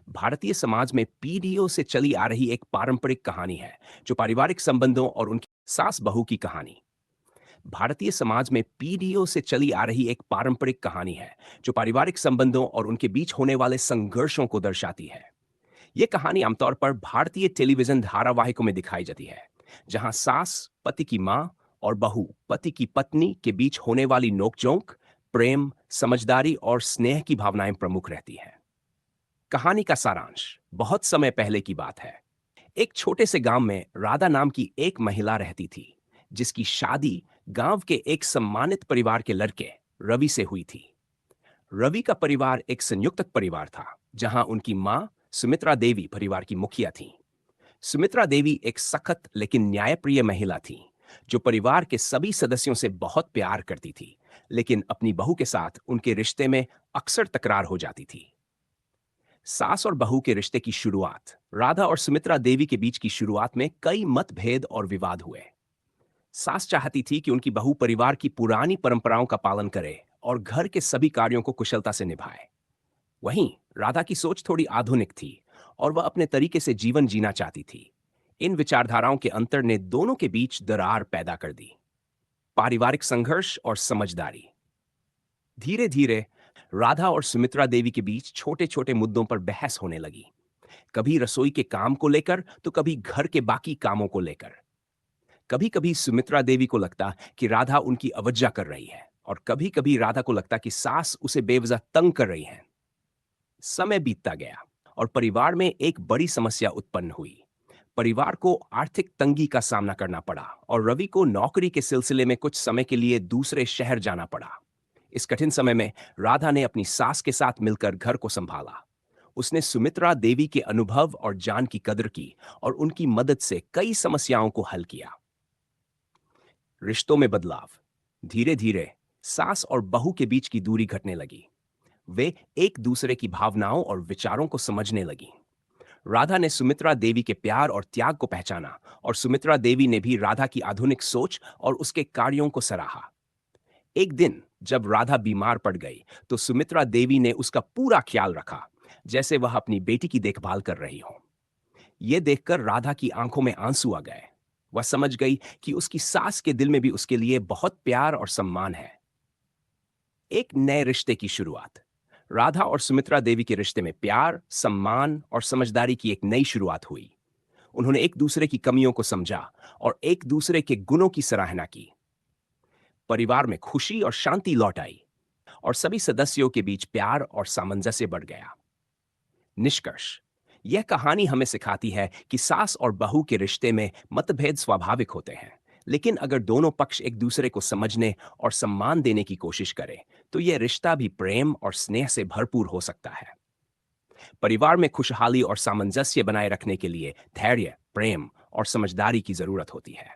भारतीय समाज में पीढ़ियों से चली आ रही एक पारंपरिक कहानी है जो पारिवारिक संबंधों और उनकी सास बहू की कहानी। भारतीय समाज में पीढ़ियों से चली आ रही एक पारंपरिक कहानी है जो पारिवारिक संबंधों और उनके बीच होने वाले संघर्षों को दर्शाती है। ये कहानी आमतौर पर भारतीय टेलीविजन धारावाहिकों में दिखाई जाती है, जहां सास पति की मां और बहू पति की पत्नी के बीच होने वाली नोकझोंक, प्रेम, समझदारी और स्नेह की भावनाएं प्रमुख रहती हैं। कहानी का सारांश बहुत समय पहले की बात है। एक छोटे से गांव में राधा नाम की एक महिला रहती थी, जिसकी शादी गांव के एक सम्मानित परिवार के लड़के रवि से हुई थी। रवि का परिवार एक संयुक्त परिवार था, जहां उनकी मां सुमित्रा देवी परिवार की मुखिया थी। सुमित्रा देवी एक सख्त लेकिन न्यायप्रिय महिला थी, जो परिवार के सभी सदस्यों से बहुत प्यार करती थी, लेकिन अपनी बहू के साथ उनके रिश्ते में अक्सर तकरार हो जाती थी। सास और बहू के रिश्ते की शुरुआत राधा और सुमित्रा देवी के बीच की शुरुआत में कई मतभेद और विवाद हुए। सास चाहती थी कि उनकी बहू परिवार की पुरानी परंपराओं का पालन करे और घर के सभी कार्यों को कुशलता से निभाए। वहीं राधा की सोच थोड़ी आधुनिक थी और वह अपने तरीके से जीवन जीना चाहती थी। इन विचारधाराओं के अंतर ने दोनों के बीच दरार पैदा कर दी। पारिवारिक संघर्ष और समझदारी। धीरे धीरे राधा और सुमित्रा देवी के बीच छोटे छोटे मुद्दों पर बहस होने लगी। कभी रसोई के काम को लेकर तो कभी घर के बाकी कामों को लेकर। कभी कभी सुमित्रा देवी को लगता कि राधा उनकी अवज्ञा कर रही है, और कभी कभी राधा को लगता कि सास उसे बेवजह तंग कर रही है। समय बीतता गया और परिवार में एक बड़ी समस्या उत्पन्न हुई। परिवार को आर्थिक तंगी का सामना करना पड़ा और रवि को नौकरी के सिलसिले में कुछ समय के लिए दूसरे शहर जाना पड़ा। इस कठिन समय में राधा ने अपनी सास के साथ मिलकर घर को संभाला। उसने सुमित्रा देवी के अनुभव और ज्ञान की कदर की और उनकी मदद से कई समस्याओं को हल किया। रिश्तों में बदलाव। धीरे धीरे सास और बहू के बीच की दूरी घटने लगी। वे एक दूसरे की भावनाओं और विचारों को समझने लगी। राधा ने सुमित्रा देवी के प्यार और त्याग को पहचाना, और सुमित्रा देवी ने भी राधा की आधुनिक सोच और उसके कार्यों को सराहा। एक दिन जब राधा बीमार पड़ गई, तो सुमित्रा देवी ने उसका पूरा ख्याल रखा, जैसे वह अपनी बेटी की देखभाल कर रही हो। यह देखकर राधा की आंखों में आंसू आ गए। वह समझ गई कि उसकी सास के दिल में भी उसके लिए बहुत प्यार और सम्मान है। एक नए रिश्ते की शुरुआत। राधा और सुमित्रा देवी के रिश्ते में प्यार, सम्मान और समझदारी की एक नई शुरुआत हुई। उन्होंने एक दूसरे की कमियों को समझा और एक दूसरे के गुणों की सराहना की। परिवार में खुशी और शांति लौट आई और सभी सदस्यों के बीच प्यार और सामंजस्य बढ़ गया। निष्कर्ष। यह कहानी हमें सिखाती है कि सास और बहू के रिश्ते में मतभेद स्वाभाविक होते हैं, लेकिन अगर दोनों पक्ष एक दूसरे को समझने और सम्मान देने की कोशिश करें, तो यह रिश्ता भी प्रेम और स्नेह से भरपूर हो सकता है। परिवार में खुशहाली और सामंजस्य बनाए रखने के लिए धैर्य, प्रेम और समझदारी की जरूरत होती है।